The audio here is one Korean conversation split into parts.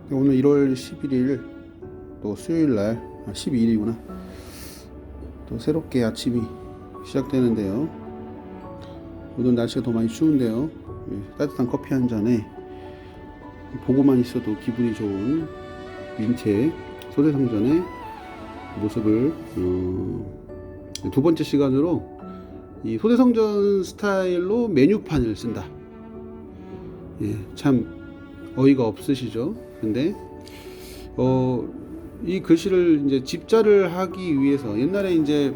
오늘 1월 11일 또 수요일날 12일이구나. 또 새롭게 아침이 시작되는데요. 오늘 날씨가 더 많이 추운데요. 따뜻한 커피 한 잔에 보고만 있어도 기분이 좋은 민채 소대성전의 모습을 두 번째 시간으로 이 소대성전 스타일로 메뉴판을 쓴다. 참 어이가 없으시죠? 근데 이 글씨를 이제 집자를 하기 위해서 옛날에 이제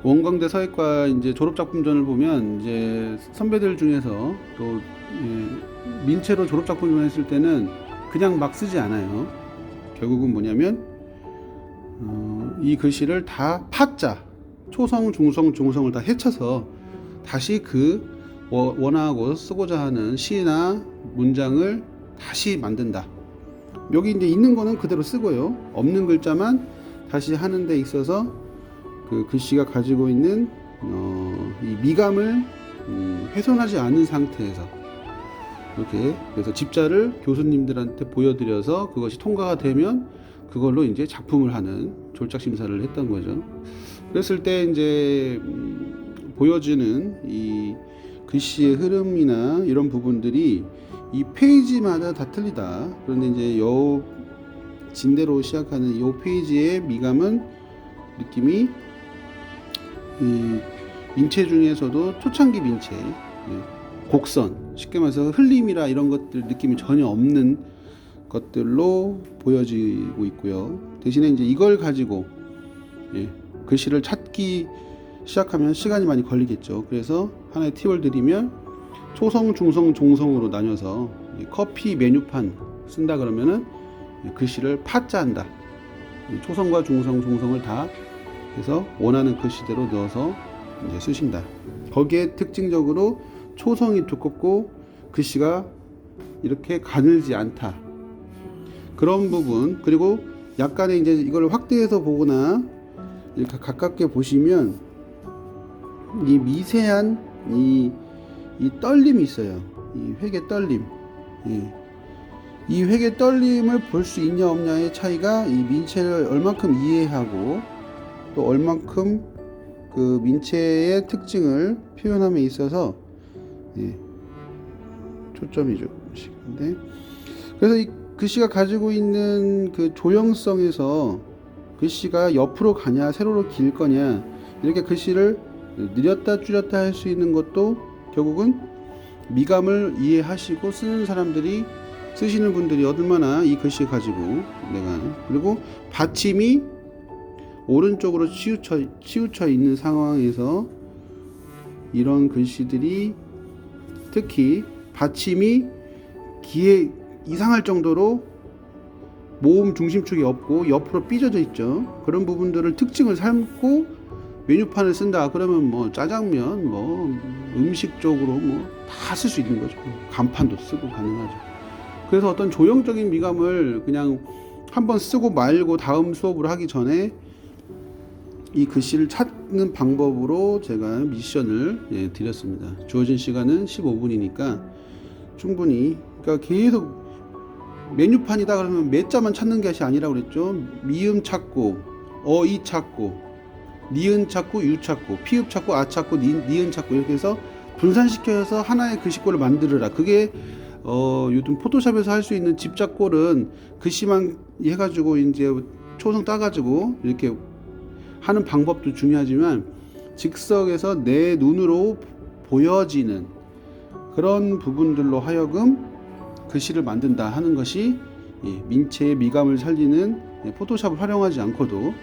원광대 서예과 이제 졸업 작품전을 보면 이제 선배들 중에서 또 민채로 졸업 작품을 했을 때는 그냥 막 쓰지 않아요. 결국은 뭐냐면 이 글씨를 다 파자, 초성, 중성, 중성을 다 헤쳐서 다시 그 원하고 쓰고자 하는 시나 문장을 다시 만든다. 여기 이제 있는 거는 그대로 쓰고요. 없는 글자만 다시 하는 데 있어서 그 글씨가 가지고 있는 이 미감을 훼손하지 않은 상태에서 이렇게 그래서 집자를 교수님들한테 보여드려서 그것이 통과가 되면 그걸로 이제 작품을 하는 졸작 심사를 했던 거죠. 그랬을 때 이제 보여지는 이 글씨의 흐름이나 이런 부분들이 이 페이지마다 다 틀리다. 그런데 이제 요 진대로 시작하는 이 페이지의 미감은 느낌이 이 민채 중에서도 초창기 민채, 곡선, 쉽게 말해서 흘림이라 이런 것들 느낌이 전혀 없는 것들로 보여지고 있고요. 대신에 이제 이걸 가지고 글씨를 찾기 시작하면 시간이 많이 걸리겠죠. 그래서 하나의 팁을 드리면 초성, 중성, 종성으로 나뉘어서 커피 메뉴판 쓴다 그러면은 글씨를 파자한다. 초성과 중성, 종성을 다 해서 원하는 글씨대로 넣어서 이제 쓰신다. 거기에 특징적으로 초성이 두껍고 글씨가 이렇게 가늘지 않다. 그런 부분, 그리고 약간의 이제 이걸 확대해서 보거나 이렇게 가깝게 보시면 이 미세한 이 떨림이 있어요. 이 회계 떨림. 이 회계 떨림을 볼 수 있냐 없냐의 차이가 이 민채를 얼만큼 이해하고 또 얼만큼 그 민채의 특징을 표현함에 있어서 초점이죠. 근데 그래서 이 글씨가 가지고 있는 그 조형성에서 글씨가 옆으로 가냐 세로로 길 거냐 이렇게 글씨를 늘렸다 줄였다 할 수 있는 것도 결국은 미감을 이해하시고 쓰는 사람들이 쓰시는 분들이 얼마나 이 글씨 가지고 내가 그리고 받침이 오른쪽으로 치우쳐 있는 상황에서 이런 글씨들이 특히 받침이 기에 이상할 정도로 모음 중심축이 없고 옆으로 삐져져 있죠. 그런 부분들을 특징을 삼고 메뉴판을 쓴다 그러면 뭐 짜장면 뭐 음식 쪽으로 뭐 다 쓸 수 있는 거죠. 간판도 쓰고 가능하죠. 그래서 어떤 조형적인 미감을 그냥 한번 쓰고 말고 다음 수업을 하기 전에 이 글씨를 찾는 방법으로 제가 미션을 드렸습니다. 주어진 시간은 15분이니까 충분히 그러니까 계속 메뉴판이다 그러면 몇 자만 찾는 것이 아니라고 그랬죠. 미음 찾고 어이 찾고 니은 찾고 유 찾고 피읍 찾고 아 찾고 니은 찾고 이렇게 해서 분산시켜서 하나의 글씨꼴을 만들어라. 그게 요즘 포토샵에서 할 수 있는 집자꼴은 글씨만 해가지고 이제 초성 따가지고 이렇게 하는 방법도 중요하지만 즉석에서 내 눈으로 보여지는 그런 부분들로 하여금 글씨를 만든다 하는 것이 민채의 미감을 살리는 포토샵을 활용하지 않고도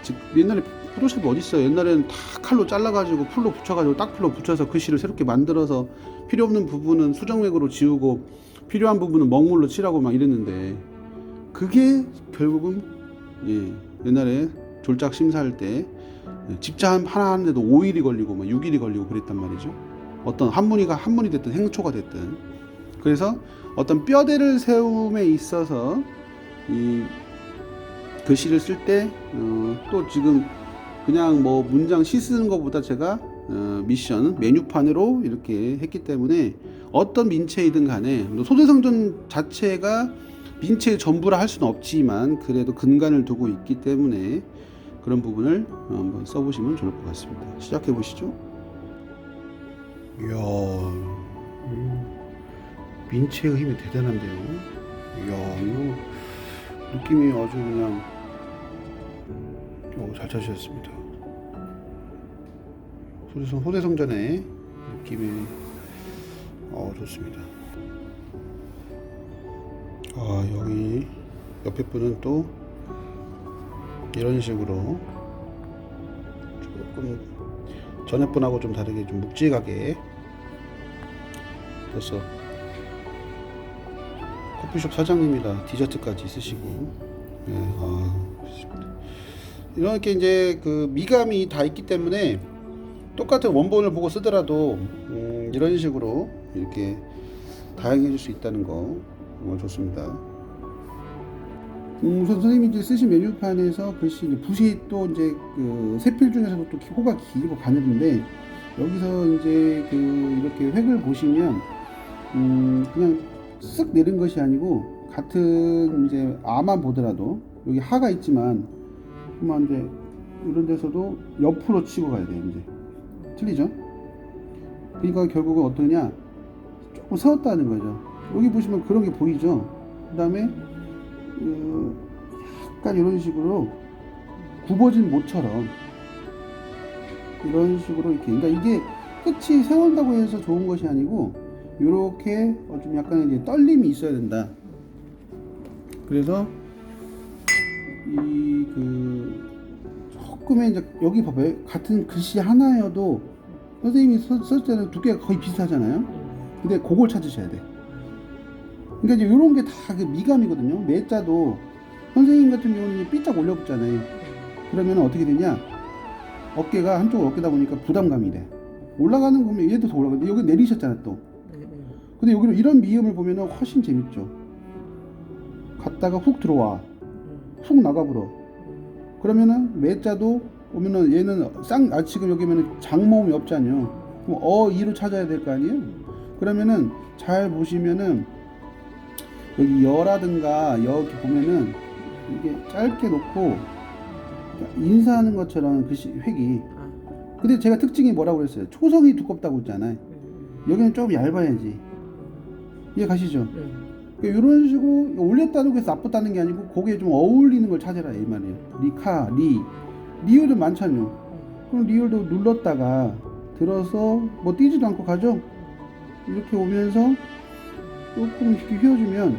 즉 옛날에 포토샵이 어딨어요. 옛날에는 다 칼로 잘라가지고 풀로 붙여가지고 딱풀로 붙여서 글씨를 새롭게 만들어서 필요 없는 부분은 수정맥으로 지우고 필요한 부분은 먹물로 칠하고 막 이랬는데 그게 결국은 옛날에 졸작 심사할 때 집자 하나 하는데도 5일이 걸리고 막 6일이 걸리고 그랬단 말이죠. 어떤 한문이 됐든 행초가 됐든 그래서 어떤 뼈대를 세움에 있어서 이 글씨를 쓸 때 또 지금 그냥 뭐 문장 시 쓰는 것보다 제가 미션 메뉴판으로 이렇게 했기 때문에 어떤 민체이든 간에 소대성전 자체가 민체의 전부라 할 수는 없지만 그래도 근간을 두고 있기 때문에 그런 부분을 한번 써보시면 좋을 것 같습니다. 시작해 보시죠. 이야, 민체의 힘이 대단한데요. 이야, 이거 느낌이 아주 그냥 잘 찾으셨습니다. 소대성전의 느낌이 좋습니다. 여기 옆에 분은 또 이런 식으로 조금 전에 분하고 좀 다르게 좀 묵직하게 벌써 커피숍 사장님이라 디저트까지 있으시고, 그렇습니다. 이렇게 이제 그 미감이 다 있기 때문에 똑같은 원본을 보고 쓰더라도 이런 식으로 이렇게 다양해질 수 있다는 거 좋습니다. 선생님이 이제 쓰신 메뉴판에서 글씨 붓이 또 이제 그 세필 중에서도 또 호가 길고 가늘은데, 여기서 이제 그 이렇게 획을 보시면 그냥 쓱 내린 것이 아니고, 같은 이제 아만 보더라도 여기 하가 있지만 그만 이제 이런 데서도 옆으로 치고 가야 돼요. 이제 틀리죠? 그러니까 결국은 어떠냐, 조금 세웠다는 거죠. 여기 보시면 그런 게 보이죠. 그 다음에 약간 이런 식으로 굽어진 모처럼 이런 식으로 이렇게, 그러니까 이게 끝이 세운다고 해서 좋은 것이 아니고 이렇게 좀 약간 이제 떨림이 있어야 된다. 그래서 이 조금의 이제 여기 봐봐요. 같은 글씨 하나여도 선생님이 썼을 때는 두께가 거의 비슷하잖아요. 근데 그걸 찾으셔야 돼. 그러니까 이제 이런 게 다 그 미감이거든요. 매자도 선생님 같은 경우는 삐짝 올려붙잖아요. 그러면 어떻게 되냐? 어깨가 한쪽으로 어깨다 보니까 부담감이 돼. 올라가는 거 보면 얘도 더 올라가는데 여기 내리셨잖아 또. 근데 여기는 이런 미음을 보면 훨씬 재밌죠. 갔다가 훅 들어와, 훅 나가버려. 그러면은 매자도 보면은 얘는 지금 여기면은 장모음이 없잖아요. 그럼 이로 찾아야 될 거 아니에요. 그러면은 잘 보시면은 여기 여라든가 여기 보면은 이게 짧게 놓고 인사하는 것처럼 글씨 획이. 근데 제가 특징이 뭐라고 그랬어요? 초성이 두껍다고 했잖아요. 여기는 좀 얇아야지. 이해 가시죠? 그러니까 이런 식으로 올렸다는 거 해서 나쁘다는 게 아니고 거기에 좀 어울리는 걸 찾아라 이 말이에요. 리카, 리을은 많잖아요. 그럼 리을도 눌렀다가 들어서 뭐 뛰지도 않고 가죠? 이렇게 오면서 조금 이렇게 휘어주면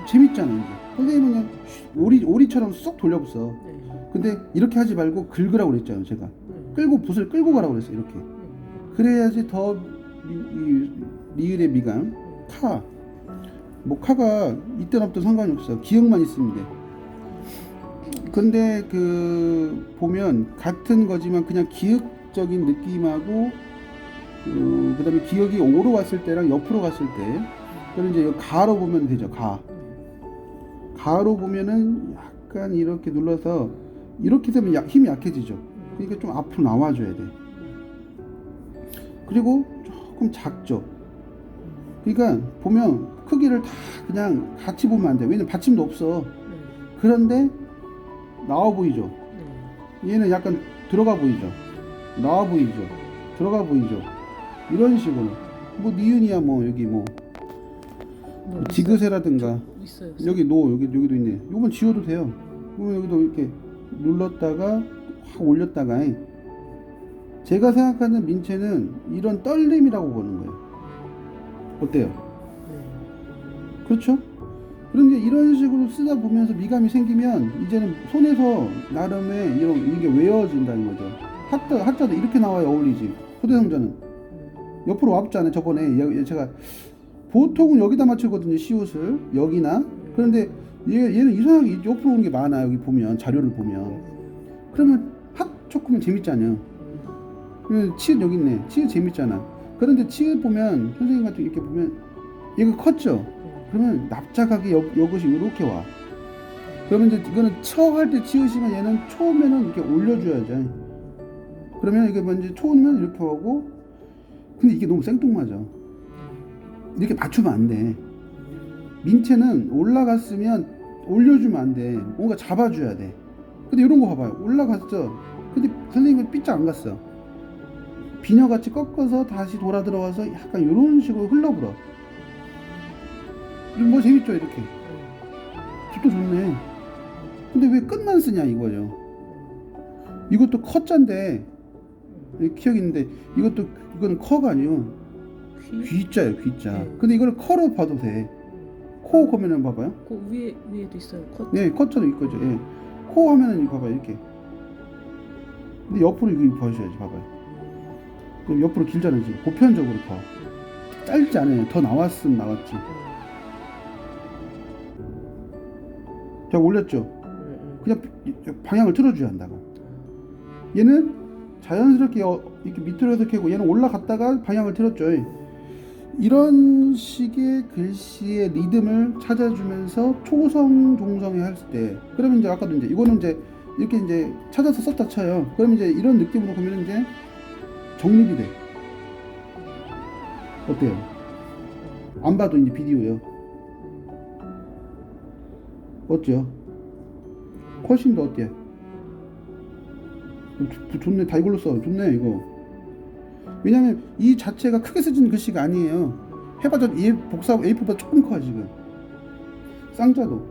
재밌잖아요. 이제 선생님은 그냥 오리처럼 쏙 돌려붙어. 근데 이렇게 하지 말고 긁으라고 그랬잖아요. 제가 붓을 끌고 가라고 그랬어요. 이렇게 그래야지 더 리을의 미감. 카가 있든 없든 상관이 없어. 기억만 있으면 돼. 근데 보면 같은 거지만 그냥 기억적인 느낌하고 그 다음에 기억이 오로 왔을 때랑 옆으로 갔을 때, 그럼 이제 가로 보면 되죠. 가로 보면은 약간 이렇게 눌러서 이렇게 되면 힘이 약해지죠. 그러니까 좀 앞으로 나와줘야 돼. 그리고 조금 작죠. 그러니까 보면 크기를 다 그냥 같이 보면 안 돼. 왜냐면 받침도 없어. 그런데 나와 보이죠. 얘는 약간 들어가 보이죠. 나와 보이죠. 들어가 보이죠. 이런 식으로 뭐 니은이야 뭐 여기 뭐 디귿이라든가 여기 여기도 있네. 이건 지워도 돼요. 그러면 여기도 이렇게 눌렀다가 확 올렸다가. 제가 생각하는 민체는 이런 떨림이라고 보는 거예요. 어때요? 그렇죠? 그런데 이런 식으로 쓰다 보면서 미감이 생기면 이제는 손에서 나름의 이게 외워진다는 거죠. 하자도 이렇게 나와야 어울리지. 소대성전은 옆으로 와붙잖아요. 저번에 제가 보통은 여기다 맞추거든요. 시옷을 여기나. 그런데 얘는 이상하게 옆으로 오는 게 많아. 여기 보면 자료를 보면. 그러면 조금은 재밌잖아요. 치읓 여기 있네. 치읓 재밌잖아. 그런데 치읓 보면 선생님 같은 이렇게 보면 얘가 컸죠. 그러면 납작하게 이것이 이렇게 와. 그러면 이제 이거는 처할 때 치읓이면 얘는 초면은 이렇게 올려줘야죠. 그러면 이게 먼저 초면 이렇게 하고. 근데 이게 너무 생뚱맞아. 이렇게 맞추면 안 돼. 민체는 올라갔으면 올려주면 안 돼. 뭔가 잡아줘야 돼. 근데 이런 거 봐봐요. 올라갔죠. 근데 선생님은 삐짝 안 갔어. 비녀같이 꺾어서 다시 돌아 들어와서 약간 이런 식으로 흘러불어. 뭐 재밌죠 이렇게. 또 좋네. 근데 왜 끝만 쓰냐 이거죠. 이것도 커자인데 키역 있는데 이거는 커가 아니요. 귀자예요 귀자. 네. 근데 이걸 커로 봐도 돼. 코 보면은 봐봐요. 그 위에도 있어요. 컷. 네, 커터도 있거죠. 예. 코 하면은 이거 봐봐요 이렇게. 근데 옆으로 이거 봐주셔야지 봐봐요. 그럼 옆으로 길잖아요 지금. 보편적으로 더 짧지 않아요. 더 나왔으면 나왔지. 자 올렸죠. 그냥 방향을 틀어줘야 한다고. 얘는 자연스럽게 이렇게 밑으로 해서 캐고 얘는 올라갔다가 방향을 틀었죠. 이런 식의 글씨의 리듬을 찾아주면서 초성 종성에 할 때, 그러면 이제 아까도 이제 이거는 이제 이렇게 이제 찾아서 썼다 쳐요. 그러면 이제 이런 느낌으로 보면 이제 정립이 돼. 어때요? 안 봐도 이제 비디오요. 어때요? 훨씬 더 어때요? 좋네. 다 이걸로 써. 좋네 이거. 왜냐면 이 자체가 크게 쓰진 글씨가 아니에요. 해봐도 얘 복사 A4보다 조금 커 지금. 쌍자도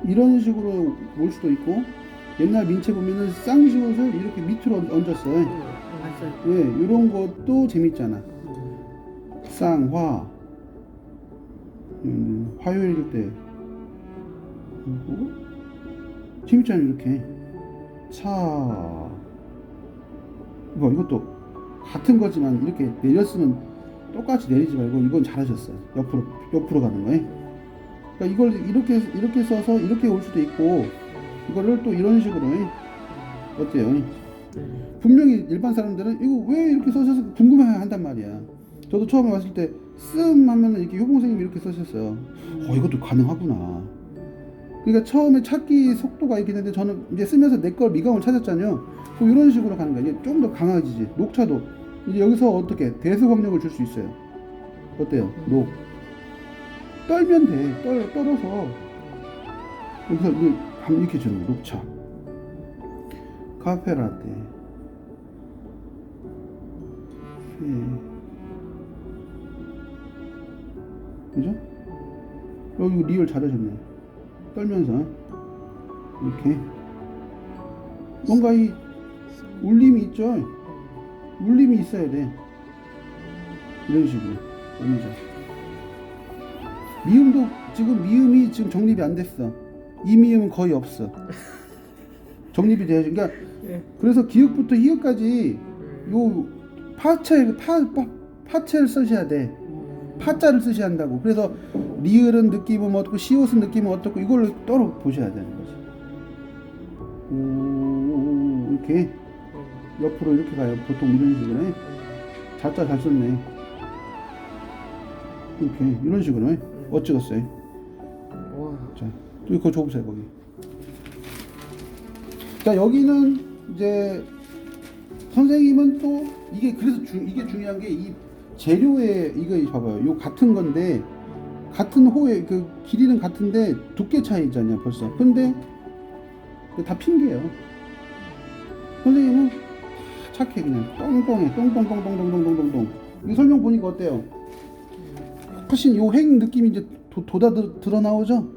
이런 식으로 올 수도 있고, 옛날 민체 보면은 쌍시옷을 이렇게 밑으로 얹었어요. 맞아요. 예, 이런 것도 재밌잖아. 쌍화 화요일 때 그리고 재밌잖아 이렇게. 차 이것도 같은 거지만 이렇게 내렸으면 똑같이 내리지 말고 이건 잘하셨어요. 옆으로 가는 거예요. 그러니까 이걸 이렇게 써서 이렇게 올 수도 있고, 이거를 또 이런 식으로 어때요? 분명히 일반 사람들은 이거 왜 이렇게 써셔서 궁금해한단 말이야. 저도 처음에 왔을 때 씀 하면은 이렇게 효봉 선생님이 이렇게 쓰셨어요. 이것도 가능하구나. 그러니까 처음에 찾기 속도가 있긴 한데 저는 이제 쓰면서 내 걸 미감을 찾았잖아요. 그럼 이런 식으로 가는 거야. 이제 좀 더 강해지지. 녹차도 이제 여기서 어떻게 대수광력을 줄 수 있어요. 어때요? 녹 떨면 돼. 떨어서 여기서 이렇게 주는 거. 녹차, 카페라떼, 그죠? 여기 리얼 잘하셨네. 떨면서 이렇게 뭔가 이 울림이 있죠. 울림이 있어야 돼. 이런 식으로 오미자. 미음도 미음이 지금 정립이 안 됐어. 이 미음은 거의 없어. 정립이 돼야지. 그러니까 그래서 기역부터 희역까지 요 파체를 쓰셔야 돼. 파자를 쓰셔야 한다고. 그래서 리을은 느낌은 어떻고 시옷은 느낌은 어떻고 이걸 따로 보셔야 되는 거지. 오, 이렇게 옆으로 이렇게 가요. 보통 이런 식으로 해. 자자 잘 썼네. 이렇게 이런 식으로 해. 어찌겠어요? 자, 또 이거 줘보세요 거기. 자 여기는 이제 선생님은 또 이게 그래서 이게 중요한 게 이 재료에 이거 봐봐요. 요 같은 건데 같은 호에 그 길이는 같은데 두께 차이 있잖아요 벌써. 근데 다 핑계예요. 선생님은 착해 그냥 똥똥해 똥똥똥똥똥똥똥똥. 이 설명 보니까 어때요? 훨씬 요 행 느낌이 이제 드러 나오죠.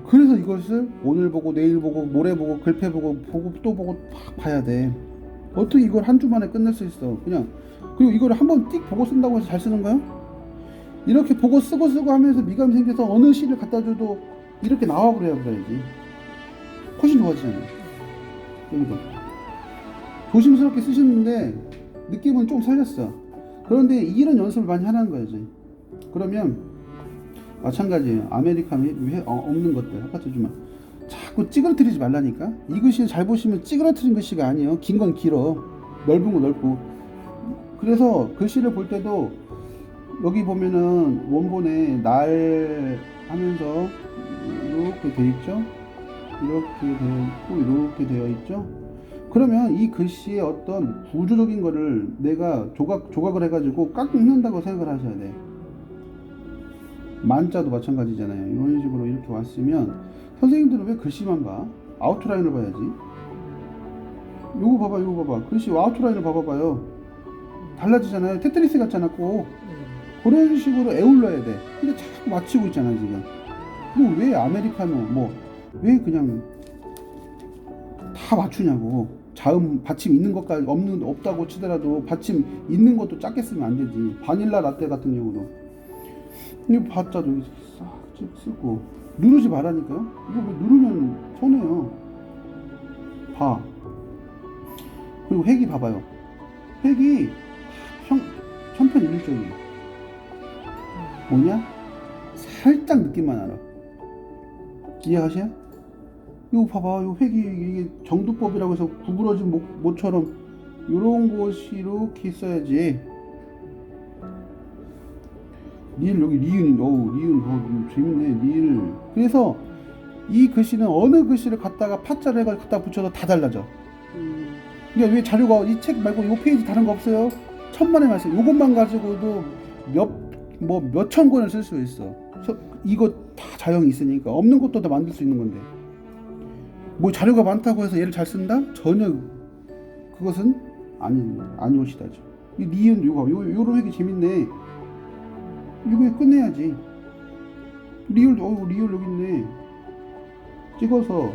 그래서 이것을 오늘 보고 내일 보고 모레 보고 글패 보고 또 보고 막 봐야 돼. 어떻게 이걸 한 주 만에 끝낼 수 있어? 그냥. 그리고 이걸 한번 띡 보고 쓴다고 해서 잘 쓰는 거야? 이렇게 보고 쓰고 하면서 미감이 생겨서 어느 시를 갖다 줘도 이렇게 나와 그래야지. 훨씬 좋아지잖아요. 그러니까 조심스럽게 쓰시는데 느낌은 좀 살렸어. 그런데 이런 연습을 많이 하라는 거지. 그러면 마찬가지예요. 아메리카노 없는 것들 아까처지만 자꾸 찌그러뜨리지 말라니까. 이 글씨는 잘 보시면 찌그러뜨린 글씨가 아니에요. 긴 건 길어, 넓은 건 넓고. 그래서 글씨를 볼 때도 여기 보면은 원본에 날 하면서 이렇게 되어 있죠. 이렇게 되어 있고 이렇게 되어 있죠. 그러면 이 글씨의 어떤 구조적인 거를 내가 조각을 해가지고 깎는다고 생각을 하셔야 돼. 만자도 마찬가지잖아요. 이런 식으로 이렇게 왔으면 선생님들은 왜 글씨만 봐? 아웃라인을 봐야지. 요거 봐봐, 요거 봐봐. 글씨 아웃라인을 봐봐요. 달라지잖아요. 테트리스 같잖아, 꼭. 그런 식으로 에울러야 돼. 근데 자꾸 맞추고 있잖아, 지금. 뭐 왜 아메리카노, 뭐, 왜 그냥 다 맞추냐고. 자음, 받침 있는 것까지 없다고 치더라도 받침 있는 것도 작게 쓰면 안 되지. 바닐라 라떼 같은 경우도. 이거 봤자도 여기 싹 쓰고. 누르지 말라니까요. 이거 왜 누르면 손해요. 봐. 그리고 획이 봐봐요. 획이 천편일률적이에요. 뭐냐? 살짝 느낌만 알아. 이해하세요? 이거 봐봐. 이 획이 이게 정두법이라고 해서 구부러진 모처럼 요런 것으로 이렇게 써야지. 리을 여기 리은 리은 재밌네. 리을. 그래서 이 글씨는 어느 글씨를 갖다가 파자를 해가지고 갖다 붙여도 다 달라져. 그러니까 왜 자료가 이 책 말고 이 페이지 다른 거 없어요? 천만의 말씀. 이것만 가지고도 몇천 권을 쓸 수 있어. 이거 다 자형이 있으니까 없는 것도 다 만들 수 있는 건데. 뭐 자료가 많다고 해서 얘를 잘 쓴다? 전혀 그것은 아니오시다죠. 이 니은 요런 획이 재밌네. 이거 끝내야지. 리을 여기 있네. 찍어서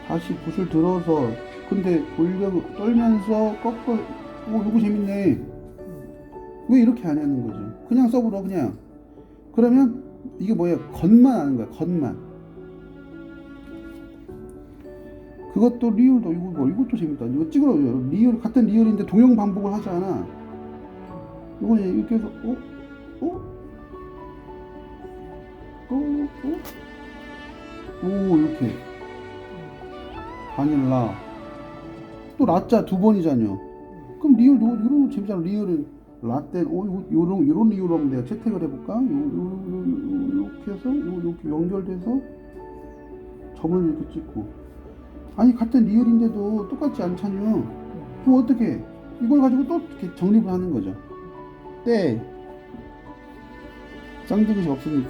다시 붓을 들어서 근데 떨면서 꺾어. 이거 재밌네. 왜 이렇게 안 하는 거지? 그냥 써보라 그냥. 그러면 이게 뭐야? 겉만 하는 거야. 겉만. 그것도 리을도 이것도 재밌다. 이거 찍으라. 리을 같은 리을인데 동형 반복을 하지 않아. 이거 이렇게 해서 오 이렇게 바닐라 또 라짜 두 번이잖요. 그럼 리을 이런 거 재밌잖아. 리을은 라떼 요런 리을로 하면 내가 채택을 해볼까? 이렇게 해서 이렇게 연결돼서 점을 이렇게 찍고. 아니 같은 리을인데도 똑같지 않잖요. 그럼 어떻게 이걸 가지고 또 이렇게 정립을 하는 거죠. 때 쌍두긋이 없으니까.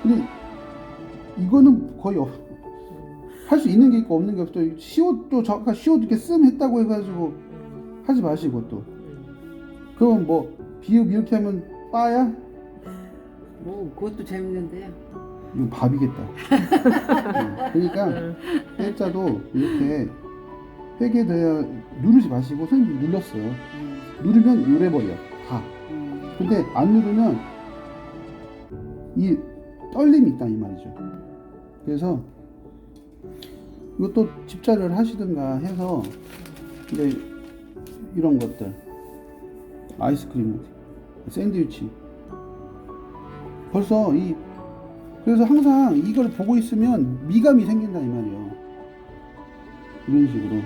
근데 이거는 거의 할 수 있는 게 있고 없는 게 없어. 시옷도 잠깐 시옷 이렇게 씀 했다고 해가지고 하지 마시고 또. 그럼 뭐 비읍 이렇게 하면 빠야? 뭐 그것도 재밌는데요. 이거 밥이겠다. 그러니까 때자도 이렇게 회계돼야 누르지 마시고 선생님 눌렀어요. 누르면 요래버려 다. 근데 안 누르면 이 떨림이 있다 이 말이죠. 그래서 이것도 집자를 하시든가 해서 이제 이런 것들 아이스크림, 샌드위치 벌써 그래서 항상 이걸 보고 있으면 미감이 생긴다 이 말이에요. 이런 식으로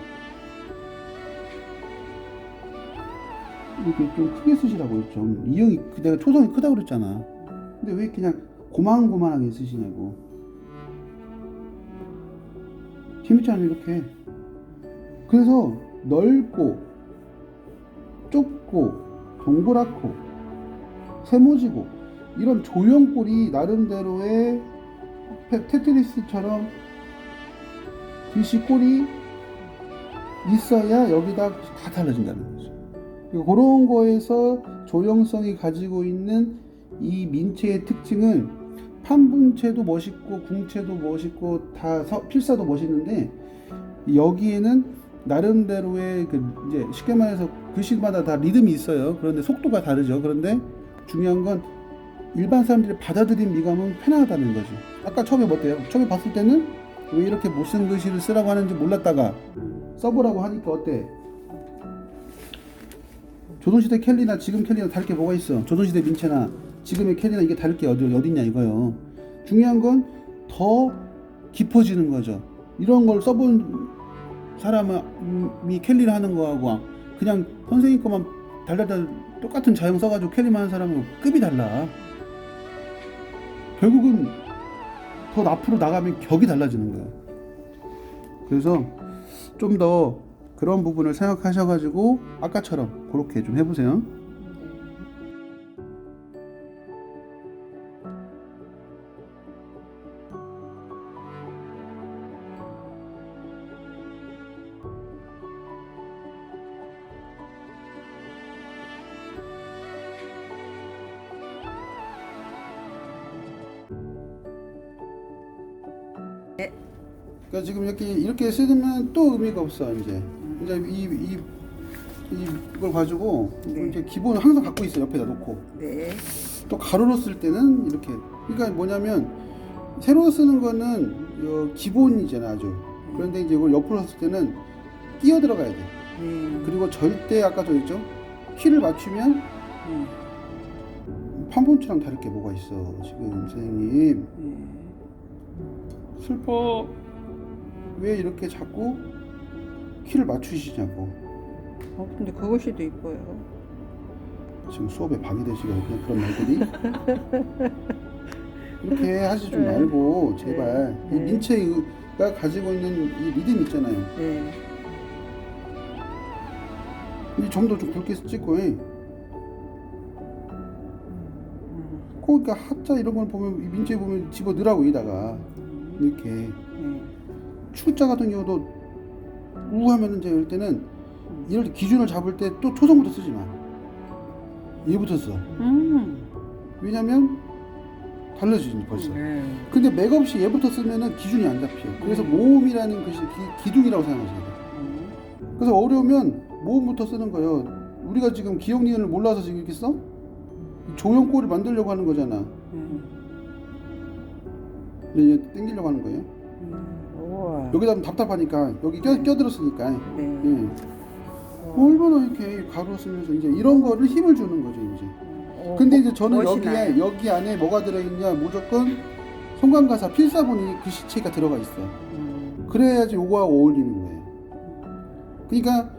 이렇게 좀 크게 쓰시라고요. 좀 이 형이 내가 초성이 크다고 그랬잖아. 근데 왜 그냥 고만고만하게 쓰시냐고. 재밌잖아요 이렇게. 그래서 넓고 좁고 동그랗고 세모지고 이런 조형꼴이 나름대로의 테트리스처럼 글씨 꼴이 있어야 여기다 다 달라진다는 거죠. 그런 거에서 조형성이 가지고 있는 이 민체의 특징은 판분체도 멋있고 궁체도 멋있고 다 필사도 멋있는데 여기에는 나름대로의 이제 쉽게 말해서 글씨마다 다 리듬이 있어요. 그런데 속도가 다르죠. 그런데 중요한 건 일반 사람들이 받아들인 미감은 편안하다는 거지. 아까 처음에 어때요? 처음에 봤을 때는 왜 이렇게 못쓴 글씨를 쓰라고 하는지 몰랐다가 써보라고 하니까 어때? 조선시대 켈리나 지금 켈리나 다를 게 뭐가 있어? 조선시대 민체나 지금의 켈리나 이게 다를 게 어딨냐 이거요. 중요한 건 더 깊어지는 거죠. 이런 걸 써본 사람이 켈리를 하는 거하고 그냥 선생님 거만 달달달 똑같은 자형 써가지고 켈리만 하는 사람은 급이 달라. 결국은 더 앞으로 나가면 격이 달라지는 거예요. 그래서 좀 더 그런 부분을 생각하셔가지고 아까처럼 그렇게 좀 해보세요. 그러니까 지금 이렇게 쓰면 또 의미가 없어 이제. 이제 이걸 가지고 네. 이렇게 기본 항상 갖고 있어 옆에다 놓고. 네. 또 가로로 쓸 때는 이렇게. 그러니까 뭐냐면 세로 쓰는 거는 기본이잖아 아주. 그런데 이제 이걸 옆으로 쓸 때는 끼어 들어가야 돼. 그리고 절대 아까 저 있죠? 키를 맞추면 판본체랑 다를 게 뭐가 있어 지금 선생님. 슬퍼. 왜 이렇게 자꾸 키를 맞추시냐고. 근데 그것이도 이뻐요. 지금 수업에 방해되시거든요 그런 말들이. 이렇게 하지 좀 말고 제발. 네. 이 민채가 가지고 있는 이 리듬 있잖아요. 네. 이 점도 좀 굵게 찍고 꼭 그러니까 하자 이런 걸 보면 이 민채 보면 집어 넣으라고 여기다가 이렇게. 추자 같은 경우도 우 하면 이제 이럴 때는 이럴 때 기준을 잡을 때 또 초성부터 쓰지 마. 얘부터 써. 왜냐면 달라지지 벌써. 근데 맥없이 얘부터 쓰면은 기준이 안 잡혀. 그래서 모음이라는 것이 기둥이라고 생각하셔야 돼. 그래서 어려우면 모음부터 쓰는 거예요. 우리가 지금 기억 니은을 몰라서 지금 이렇게 써? 조형꼴을 만들려고 하는 거잖아. 근데 얘 땡기려고 하는 거예요. 우와. 여기다 하면 답답하니까 여기 껴들었으니까. 네. 예. 얼마나 이렇게 가로 쓰면서 이제 이런 거를 힘을 주는 거죠 이제. 근데 이제 저는 멋있나요? 여기 안에 뭐가 들어있냐 무조건 성관가사 필사본이 글씨체가 들어가 있어. 그래야지 요거하고 어울리는 거예요. 그러니까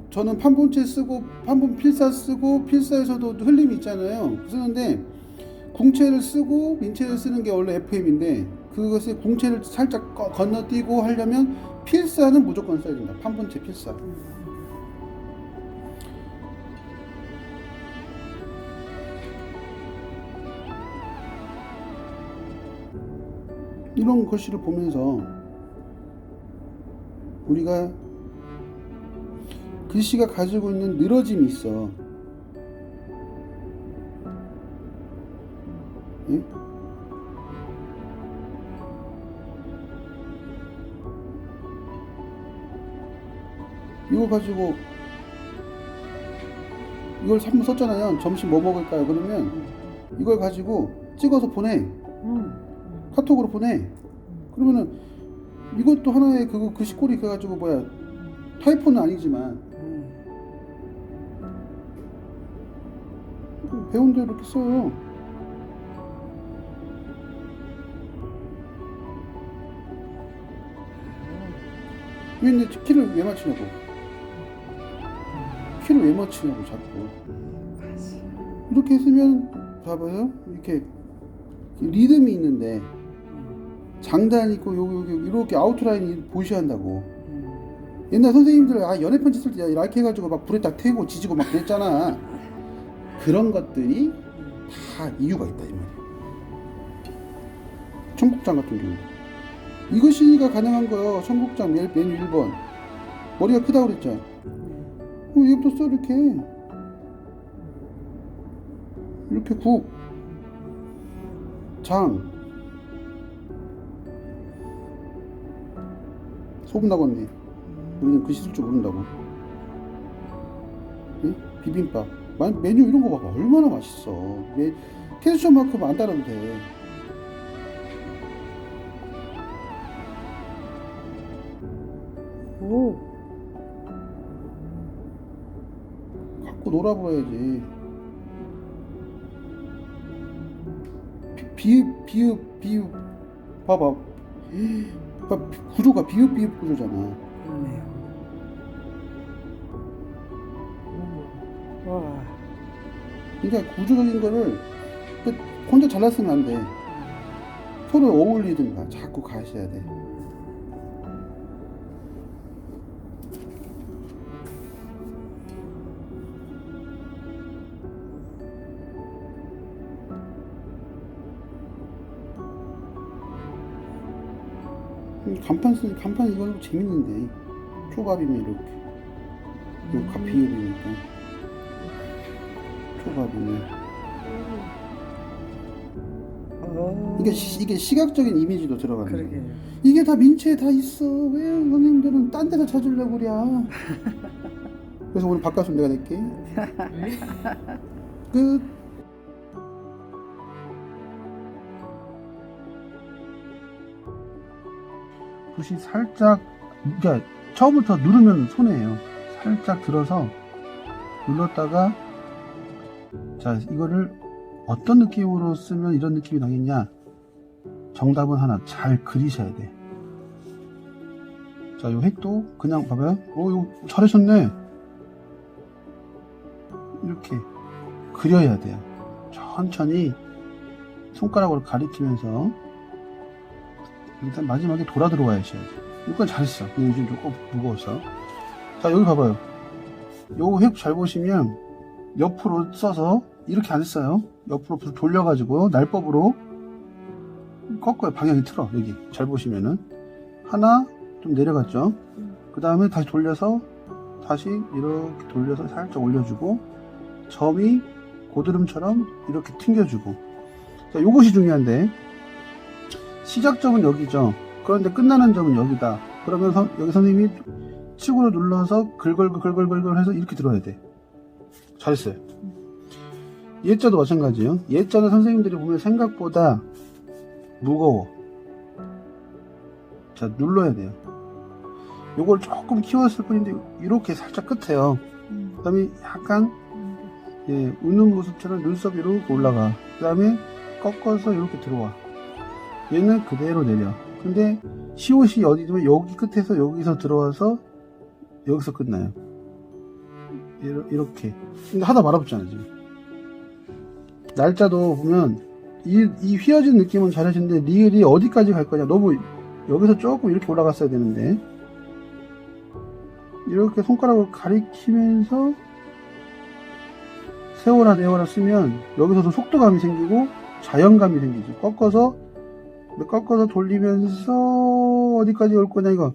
저는 판본체 쓰고 판본 필사 쓰고 필사에서도 흘림이 있잖아요. 쓰는데 궁체를 쓰고 민체를 쓰는 게 원래 FM인데 그것을 궁체를 살짝 건너뛰고 하려면 필사는 무조건 써야 된다. 판본체 필사. 이런 글씨를 보면서 우리가 글씨가 가지고 있는 늘어짐이 있어. 예? 이거 가지고 이걸 한번 썼잖아요. 점심 뭐 먹을까요? 그러면 이걸 가지고 찍어서 보내. 카톡으로 보내. 그러면은 이것도 하나의 그거 글씨꼴이 그래가지고 뭐야 타이포는 아니지만 배운 대로 이렇게 써요. 근데 키를 왜 맞추냐고. 키를 왜 맞추냐고 자꾸. 이렇게 쓰면 봐봐요. 이렇게 리듬이 있는데 장단 있고 여기 이렇게 아웃라인이 보셔야 한다고. 옛날 선생님들 연애 편지 쓸 때 이렇게 해가지고 막 불에다 태우고 지지고 막 그랬잖아. 그런 것들이 다 이유가 있다 이 말이야. 청국장 같은 경우 이것이가 가능한 거요. 청국장 메뉴 1번 머리가 크다고 그랬죠. 얘부터 써 이렇게 국 장 소금 나갔네. 우리는 글씨 쓸 줄 모른다고. 응? 비빔밥 메뉴 이런 거 봐봐. 얼마나 맛있어. 퀘스천만큼 안 따라도 돼. 오. 갖고 놀아봐야지. 비읍 봐봐. 구조가 비읍 구조잖아. 그러네요. 와. 그러니까 구조적인 거를 혼자 잘났으면 안 돼. 서로 어울리든가 자꾸 가셔야 돼. 간판 이거 재밌는데 초밥이면 이렇게 이거 비읍이니까 초밥이면 이게 시각적인 이미지도 들어가는 거예요. 그러게. 이게 다 민체에 다 있어. 왜 선생님들은 딴 데서 찾으려고 그래? 그래서 오늘 바깥으로 내가 낼게. 끝. 붓이 살짝, 그러니까 처음부터 누르면 손해예요. 살짝 들어서 눌렀다가, 자, 이거를 어떤 느낌으로 쓰면 이런 느낌이 나겠냐? 정답은 하나, 잘 그리셔야 돼. 자, 요 획도 그냥 봐봐요. 이거 잘하셨네. 이렇게 그려야 돼요. 천천히 손가락으로 가리키면서 일단 마지막에 돌아 들어와야지. 이건 잘했어. 근데 요즘 조금 무거워서. 자, 여기 봐봐요. 요 획 잘 보시면 옆으로 써서 이렇게 안 써요. 옆으로 돌려가지고 날법으로 꺾어요. 방향이 틀어. 여기 잘 보시면은 하나 좀 내려갔죠. 그 다음에 다시 돌려서 다시 이렇게 돌려서 살짝 올려주고 점이 고드름처럼 이렇게 튕겨주고. 자, 요것이 중요한데 시작점은 여기죠. 그런데 끝나는 점은 여기다. 그러면 여기 선생님이 치고를 눌러서 긁글글글글 해서 이렇게 들어야 돼. 잘했어요. 예자도 마찬가지예요. 예자는 선생님들이 보면 생각보다 무거워. 자, 눌러야 돼요. 요걸 조금 키웠을 뿐인데 이렇게 살짝 끝에요. 그 다음에 약간 웃는 모습처럼 눈썹이 이렇게 올라가. 그 다음에 꺾어서 이렇게 들어와. 얘는 그대로 내려. 근데 시옷이 어디면 여기 끝에서 여기서 들어와서 여기서 끝나요. 이렇게. 근데 하다 말아붙잖아 지금. 날짜도 보면 이 휘어진 느낌은 잘하시는데 리을이 어디까지 갈 거냐. 너무 여기서 조금 이렇게 올라갔어야 되는데 이렇게 손가락으로 가리키면서 세워라 내워라 쓰면 여기서도 속도감이 생기고 자연감이 생기지. 꺾어서 돌리면서 어디까지 올 거냐. 이거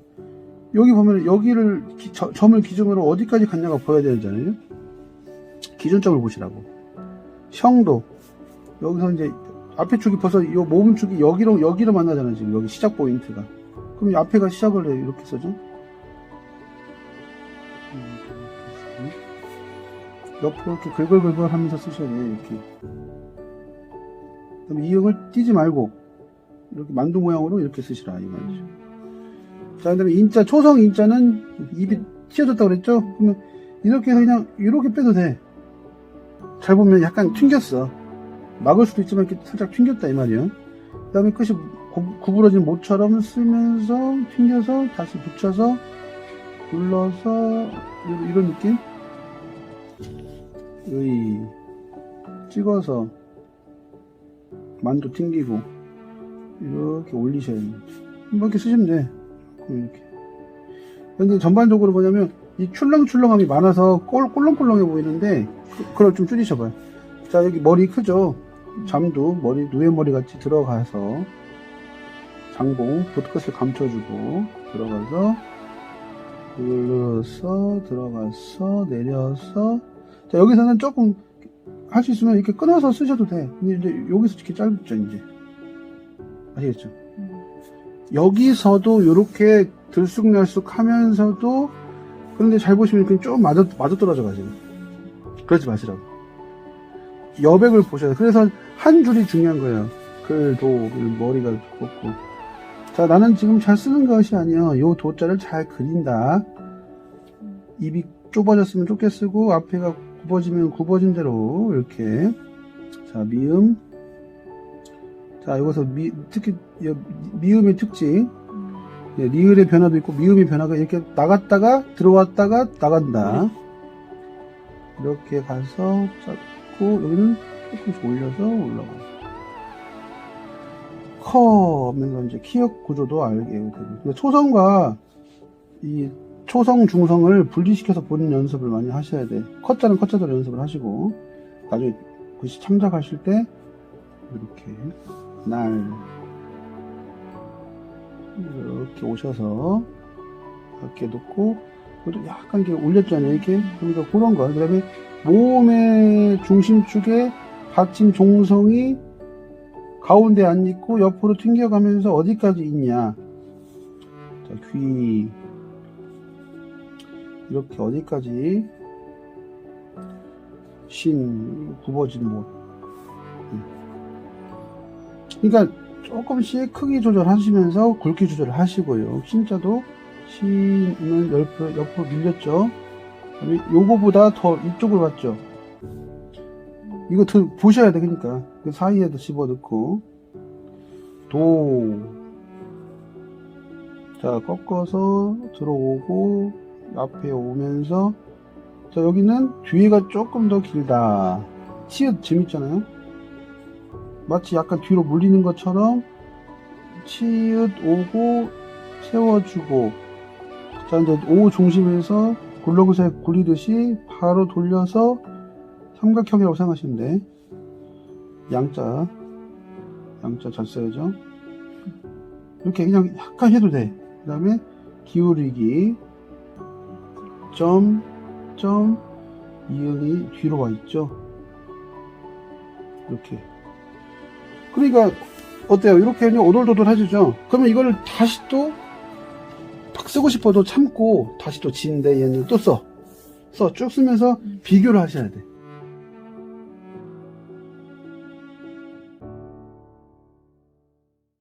여기 보면 여기를 점을 기준으로 어디까지 갔냐가 보여야 되잖아요. 기준점을 보시라고. 형도 여기서 이제 앞에 축이 벌써 이 모음 축이 여기로 만나잖아요. 지금 여기 시작 포인트가. 그럼 이 앞에가 시작을 해. 이렇게 써죠. 옆으로 이렇게 긁글긁글 하면서 쓰셔야 돼요. 이렇게. 그럼 이 형을 띄지 말고 이렇게 만두 모양으로 이렇게 쓰시라 이 말이죠. 자, 그 다음에 인자, 초성 인자는 입이 튀어졌다고 그랬죠? 그러면 이렇게 해서 그냥 이렇게 빼도 돼. 잘 보면 약간 튕겼어. 막을 수도 있지만 이렇게 살짝 튕겼다 이 말이에요. 그 다음에 끝이 구부러진 모처럼 쓰면서 튕겨서 다시 붙여서 눌러서 이런 느낌? 여기 찍어서 만두 튕기고 이렇게 올리셔야 돼요. 이렇게 쓰시면 돼. 이렇게. 근데 전반적으로 뭐냐면 이 출렁출렁함이 많아서 꼴렁꼴렁해 보이는데 그걸 좀 줄이셔봐요. 자, 여기 머리 크죠? 잠도 머리 누에머리 같이 들어가서 장봉 붓끝을 감춰주고 들어가서 눌러서 들어가서 내려서. 자, 여기서는 조금 할 수 있으면 이렇게 끊어서 쓰셔도 돼. 근데 이제 여기서 이렇게 짧죠 이제. 아시겠죠? 여기서도 이렇게 들쑥날쑥 하면서도, 그런데 잘 보시면 그냥 좀 맞아 떨어져 가지고. 그러지 마시라고. 여백을 보셔야 돼. 그래서 한 줄이 중요한 거예요. 글도 머리가 두껍고. 자, 나는 지금 잘 쓰는 것이 아니야. 요 도자를 잘 그린다. 입이 좁아졌으면 좁게 쓰고 앞에가 굽어지면 굽어진 대로 이렇게. 자, 미음. 자, 여기서 특히 미음의 특징. 리을의 변화도 있고 미음의 변화가 이렇게 나갔다가 들어왔다가 나간다. 이렇게 가서 잡고 여기는 조금씩 올려서 올라가. 커 하면서 이제 키역 구조도 알게 되고. 초성과 이 초성 중성을 분리시켜서 보는 연습을 많이 하셔야 돼. 컷자는 컷자대로 연습을 하시고 나중에 글씨 창작하실 때 이렇게 날 이렇게 오셔서 이렇게 놓고 그것도 약간 이렇게 올렸잖아요. 이렇게. 그러니까 그런 거. 그 다음에 모음의 중심축에 받침 종성이 가운데 안 있고 옆으로 튕겨가면서 어디까지 있냐. 자, 귀 이렇게 어디까지 신 굽어진 못. 그러니까 조금씩 크기 조절하시면서 굵기 조절을 하시고요. 신자도 신은 옆으로 밀렸죠. 그다음에 요거보다 더 이쪽으로 갔죠. 이거 보셔야 돼. 그러니까 그 사이에도 집어넣고 도. 자, 꺾어서 들어오고 앞에 오면서 자, 여기는 뒤에가 조금 더 길다. 치읓 재밌잖아요. 마치 약간 뒤로 물리는 것처럼 치읓 오고 세워주고 자, 이제 O 중심에서 블로그색 굴리듯이 바로 돌려서 삼각형이라고 생각하시면 돼. 양자 잘 써야죠. 이렇게 그냥 약간 해도 돼. 그 다음에 기울이기 점 이응이 뒤로 와 있죠. 이렇게. 그러니까 어때요? 이렇게 그냥 오돌도돌 해주죠. 그러면 이거를 다시 또 막 쓰고 싶어도 참고 다시 또 지인데 얘는 또 써 쭉 쓰면서 비교를 하셔야 돼.